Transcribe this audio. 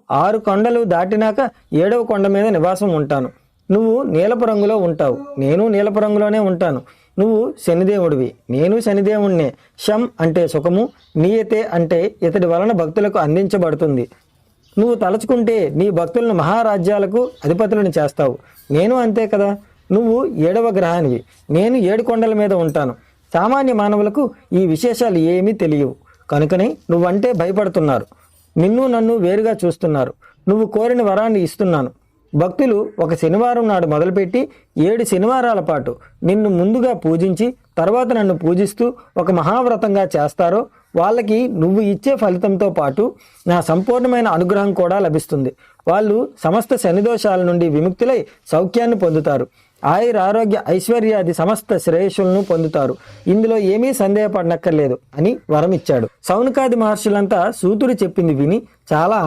6 కొండలు దాటినాక 7వ కొండ మీద నివాసం ఉంటాను. నువ్వు నీలపు రంగులో ఉంటావు, నేను నీలపు రంగులోనే ఉంటాను. నువ్వు శనిదేవుడివి, నేను శనిదేవుణ్ణే. శం అంటే సుఖము, నీయతే అంటే ఇతడి వలన భక్తులకు అందించబడుతుంది. నువ్వు తలుచుకుంటే నీ భక్తులను మహారాజ్యాలకు అధిపతులను చేస్తావు. నేను అంతే కదా. నువ్వు 7వ గ్రహానివి, నేను 7 కొండల మీద ఉంటాను. సామాన్య మానవులకు ఈ విశేషాలు ఏమీ తెలియవు, కనుకనే నువ్వంటే భయపడుతున్నారు. నిన్ను నన్ను వేరుగా చూస్తున్నారు. నువ్వు కోరిన వరాన్ని ఇస్తున్నాను. భక్తులు ఒక శనివారం నాడు మొదలుపెట్టి 7 శనివారాల పాటు నిన్ను ముందుగా పూజించి తర్వాత నన్ను పూజిస్తూ ఒక మహావ్రతంగా చేస్తారో వాళ్ళకి నువ్వు ఇచ్చే ఫలితంతో పాటు నా సంపూర్ణమైన అనుగ్రహం కూడా లభిస్తుంది. వాళ్ళు సమస్త శనిదోషాల నుండి విముక్తులై సౌఖ్యాన్ని పొందుతారు. ఆయుర ఆరోగ్య ఐశ్వర్యాది సమస్త శ్రేయస్సులను పొందుతారు. ఇందులో ఏమీ సందేహపడనక్కర్లేదు అని వరం ఇచ్చాడు. సౌనకాది మహర్షులంతా సూతుడు చెప్పింది విని చాలా